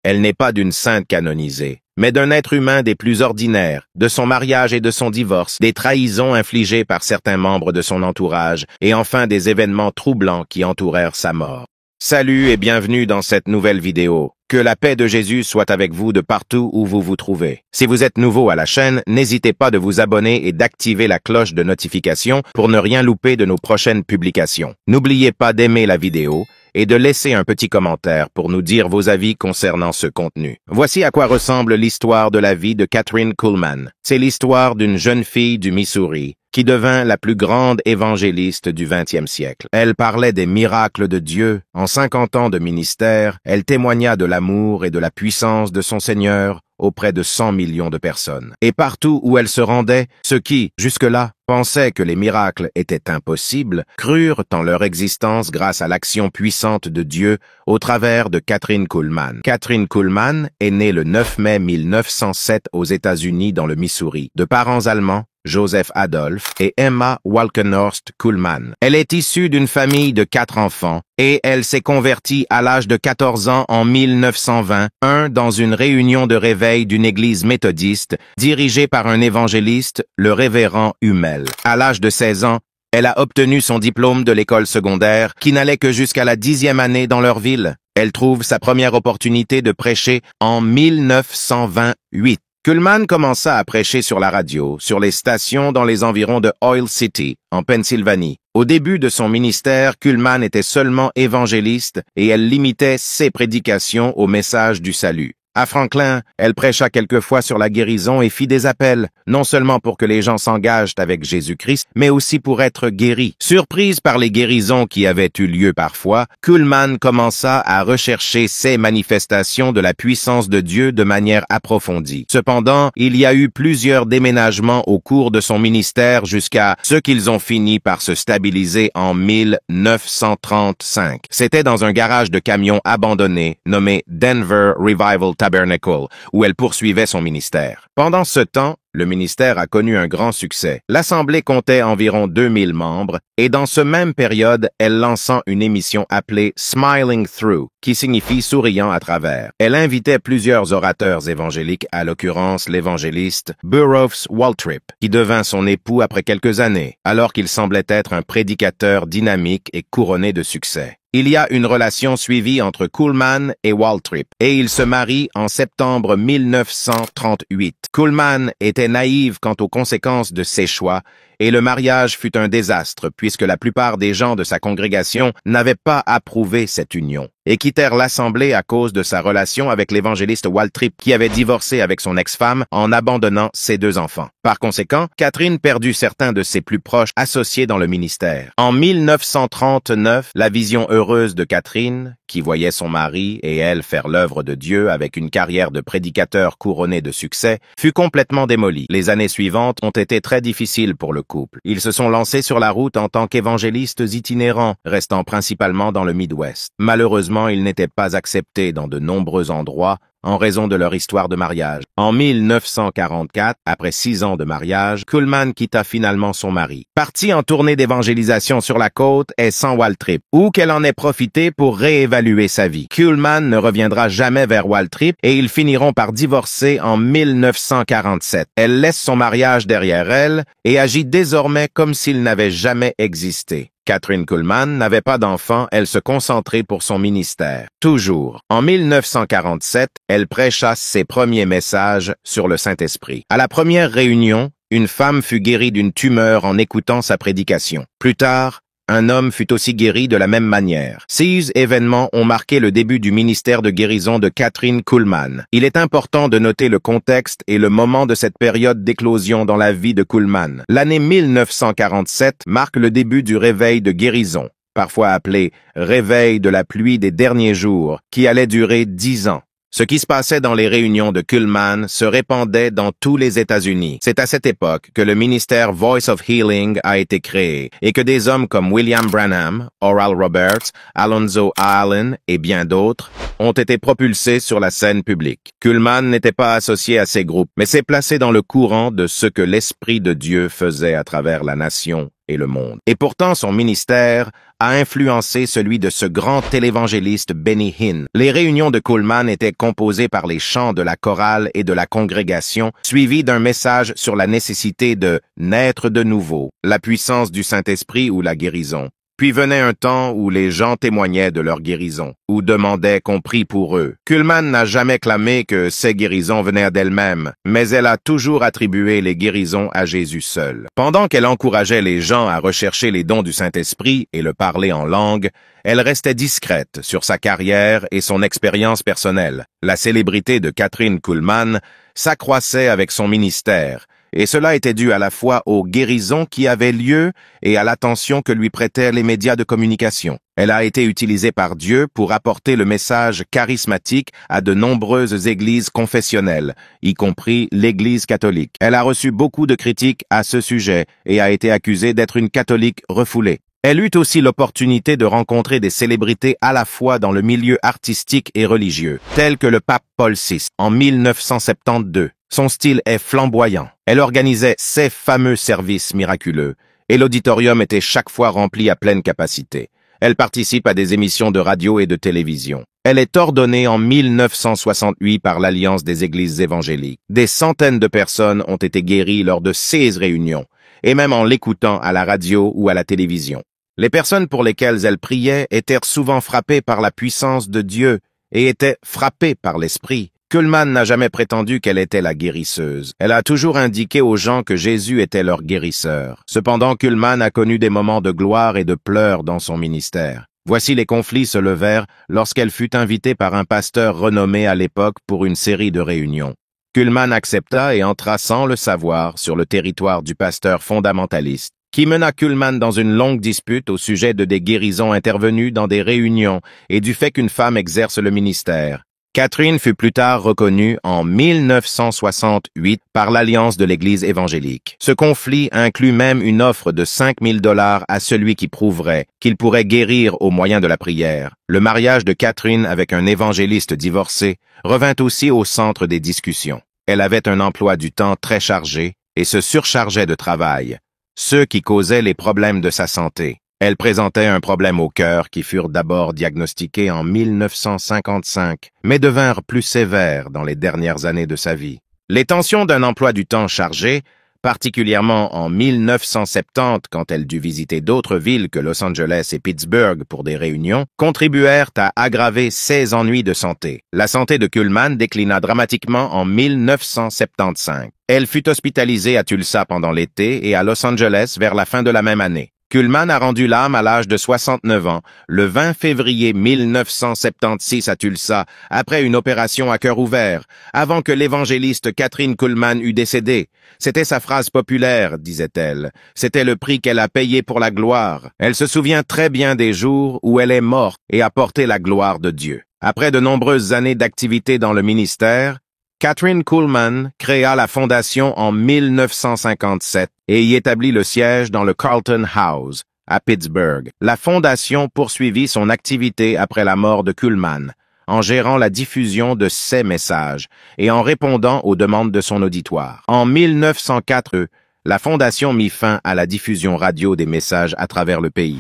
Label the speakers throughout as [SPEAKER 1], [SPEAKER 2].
[SPEAKER 1] Elle n'est pas d'une sainte canonisée, mais d'un être humain des plus ordinaires, de son mariage et de son divorce, des trahisons infligées par certains membres de son entourage, et enfin des événements troublants qui entourèrent sa mort. Salut et bienvenue dans cette nouvelle vidéo. Que la paix de Jésus soit avec vous de partout où vous vous trouvez. Si vous êtes nouveau à la chaîne, n'hésitez pas de vous abonner et d'activer la cloche de notification pour ne rien louper de nos prochaines publications. N'oubliez pas d'aimer la vidéo et de laisser un petit commentaire pour nous dire vos avis concernant ce contenu. Voici à quoi ressemble l'histoire de la vie de Kathryn Kuhlman. C'est l'histoire d'une jeune fille du Missouri qui devint la plus grande évangéliste du XXe siècle. Elle parlait des miracles de Dieu. En 50 ans de ministère, elle témoigna de l'amour et de la puissance de son Seigneur auprès de 100 millions de personnes. Et partout où elle se rendait, ceux qui, jusque-là, pensaient que les miracles étaient impossibles, crurent en leur existence grâce à l'action puissante de Dieu au travers de Kathryn Kuhlman. Kathryn Kuhlman est née le 9 mai 1907 aux États-Unis dans le Missouri, de parents allemands, Joseph Adolf et Emma Walkenhorst Kuhlman. Elle est issue d'une famille de 4 enfants et elle s'est convertie à l'âge de 14 ans en 1921 dans une réunion de réveil d'une église méthodiste dirigée par un évangéliste, le révérend Hummel. À l'âge de 16 ans, elle a obtenu son diplôme de l'école secondaire qui n'allait que jusqu'à la 10e année dans leur ville. Elle trouve sa première opportunité de prêcher en 1928. Kuhlman commença à prêcher sur la radio, sur les stations dans les environs de Oil City, en Pennsylvanie. Au début de son ministère, Kuhlman était seulement évangéliste et elle limitait ses prédications au message du salut. À Franklin, elle prêcha quelquefois sur la guérison et fit des appels, non seulement pour que les gens s'engagent avec Jésus-Christ, mais aussi pour être guéris. Surprise par les guérisons qui avaient eu lieu parfois, Kuhlman commença à rechercher ces manifestations de la puissance de Dieu de manière approfondie. Cependant, il y a eu plusieurs déménagements au cours de son ministère jusqu'à ce qu'ils ont fini par se stabiliser en 1935. C'était dans un garage de camions abandonné nommé Denver Revival Tabernacle, où elle poursuivait son ministère. Pendant ce temps, le ministère a connu un grand succès. L'Assemblée comptait environ 2000 membres, et dans ce même période, elle lança une émission appelée Smiling Through, qui signifie souriant à travers. Elle invitait plusieurs orateurs évangéliques, à l'occurrence l'évangéliste Burroughs Waltrip, qui devint son époux après quelques années, alors qu'il semblait être un prédicateur dynamique et couronné de succès. Il y a une relation suivie entre Kuhlman et Waltrip, et ils se marient en septembre 1938. Kuhlman était naïve quant aux conséquences de ses choix, et le mariage fut un désastre puisque la plupart des gens de sa congrégation n'avaient pas approuvé cette union et quittèrent l'Assemblée à cause de sa relation avec l'évangéliste Waltrip qui avait divorcé avec son ex-femme en abandonnant ses 2 enfants. Par conséquent, Kathryn perdut certains de ses plus proches associés dans le ministère. En 1939, la vision heureuse de Kathryn, qui voyait son mari et elle faire l'œuvre de Dieu avec une carrière de prédicateur couronné de succès, fut complètement démolie. Les années suivantes ont été très difficiles pour le couple. Ils se sont lancés sur la route en tant qu'évangélistes itinérants, restant principalement dans le Midwest. Malheureusement, ils n'étaient pas acceptés dans de nombreux endroits en raison de leur histoire de mariage. En 1944, après 6 ans de mariage, Kuhlman quitta finalement son mari. Partie en tournée d'évangélisation sur la côte et sans Waltrip, ou qu'elle en ait profité pour réévaluer sa vie. Kuhlman ne reviendra jamais vers Waltrip et ils finiront par divorcer en 1947. Elle laisse son mariage derrière elle et agit désormais comme s'il n'avait jamais existé. Kathryn Kuhlman n'avait pas d'enfant, elle se concentrait pour son ministère. Toujours. En 1947, elle prêcha ses premiers messages sur le Saint-Esprit. À la première réunion, une femme fut guérie d'une tumeur en écoutant sa prédication. Plus tard, un homme fut aussi guéri de la même manière. Ces événements ont marqué le début du ministère de guérison de Kathryn Kuhlman. Il est important de noter le contexte et le moment de cette période d'éclosion dans la vie de Kuhlman. L'année 1947 marque le début du réveil de guérison, parfois appelé « réveil de la pluie des derniers jours », qui allait durer 10 ans. Ce qui se passait dans les réunions de Kuhlman se répandait dans tous les États-Unis. C'est à cette époque que le ministère Voice of Healing a été créé et que des hommes comme William Branham, Oral Roberts, Alonzo Allen et bien d'autres ont été propulsés sur la scène publique. Kuhlman n'était pas associé à ces groupes, mais s'est placé dans le courant de ce que l'Esprit de Dieu faisait à travers la nation et le monde. Et pourtant, son ministère a influencé celui de ce grand télévangéliste Benny Hinn. Les réunions de Kuhlman étaient composées par les chants de la chorale et de la congrégation, suivis d'un message sur la nécessité de naître de nouveau, la puissance du Saint-Esprit ou la guérison. Puis venait un temps où les gens témoignaient de leur guérison, ou demandaient qu'on prie pour eux. Kuhlman n'a jamais clamé que ces guérisons venaient d'elle-même, mais elle a toujours attribué les guérisons à Jésus seul. Pendant qu'elle encourageait les gens à rechercher les dons du Saint-Esprit et le parler en langue, elle restait discrète sur sa carrière et son expérience personnelle. La célébrité de Kathryn Kuhlman s'accroissait avec son ministère, et cela était dû à la fois aux guérisons qui avaient lieu et à l'attention que lui prêtaient les médias de communication. Elle a été utilisée par Dieu pour apporter le message charismatique à de nombreuses églises confessionnelles, y compris l'Église catholique. Elle a reçu beaucoup de critiques à ce sujet et a été accusée d'être une catholique refoulée. Elle eut aussi l'opportunité de rencontrer des célébrités à la fois dans le milieu artistique et religieux, tels que le pape Paul VI en 1972. Son style est flamboyant. Elle organisait ses fameux services miraculeux et l'auditorium était chaque fois rempli à pleine capacité. Elle participe à des émissions de radio et de télévision. Elle est ordonnée en 1968 par l'Alliance des Églises évangéliques. Des centaines de personnes ont été guéries lors de ces réunions, et même en l'écoutant à la radio ou à la télévision. Les personnes pour lesquelles elle priait étaient souvent frappées par la puissance de Dieu et étaient frappées par l'Esprit. Kuhlman n'a jamais prétendu qu'elle était la guérisseuse. Elle a toujours indiqué aux gens que Jésus était leur guérisseur. Cependant, Kuhlman a connu des moments de gloire et de pleurs dans son ministère. Voici les conflits se levèrent lorsqu'elle fut invitée par un pasteur renommé à l'époque pour une série de réunions. Kuhlman accepta et entra sans le savoir sur le territoire du pasteur fondamentaliste, qui mena Kuhlman dans une longue dispute au sujet de des guérisons intervenues dans des réunions et du fait qu'une femme exerce le ministère. Kathryn fut plus tard reconnue en 1968 par l'Alliance de l'Église évangélique. Ce conflit inclut même une offre de $5 000 à celui qui prouverait qu'il pourrait guérir au moyen de la prière. Le mariage de Kathryn avec un évangéliste divorcé revint aussi au centre des discussions. Elle avait un emploi du temps très chargé et se surchargeait de travail, ce qui causait les problèmes de sa santé. Elle présentait un problème au cœur qui furent d'abord diagnostiqués en 1955, mais devinrent plus sévères dans les dernières années de sa vie. Les tensions d'un emploi du temps chargé, particulièrement en 1970 quand elle dut visiter d'autres villes que Los Angeles et Pittsburgh pour des réunions, contribuèrent à aggraver ses ennuis de santé. La santé de Kuhlman déclina dramatiquement en 1975. Elle fut hospitalisée à Tulsa pendant l'été et à Los Angeles vers la fin de la même année. Kuhlman a rendu l'âme à l'âge de 69 ans, le 20 février 1976 à Tulsa, après une opération à cœur ouvert, avant que l'évangéliste Kathryn Kuhlman eût décédé. C'était sa phrase populaire, disait-elle. C'était le prix qu'elle a payé pour la gloire. Elle se souvient très bien des jours où elle est morte et a porté la gloire de Dieu. Après de nombreuses années d'activité dans le ministère, Kathryn Kuhlman créa la fondation en 1957 et y établit le siège dans le Carlton House, à Pittsburgh. La fondation poursuivit son activité après la mort de Kuhlman, en gérant la diffusion de ses messages et en répondant aux demandes de son auditoire. En 1904, la fondation mit fin à la diffusion radio des messages à travers le pays.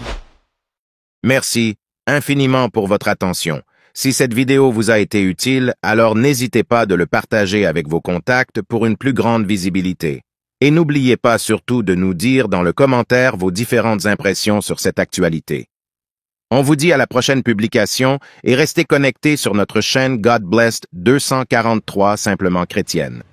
[SPEAKER 1] Merci infiniment pour votre attention. Si cette vidéo vous a été utile, alors n'hésitez pas de le partager avec vos contacts pour une plus grande visibilité. Et n'oubliez pas surtout de nous dire dans le commentaire vos différentes impressions sur cette actualité. On vous dit à la prochaine publication et restez connectés sur notre chaîne God Blessed 243 Simplement Chrétienne.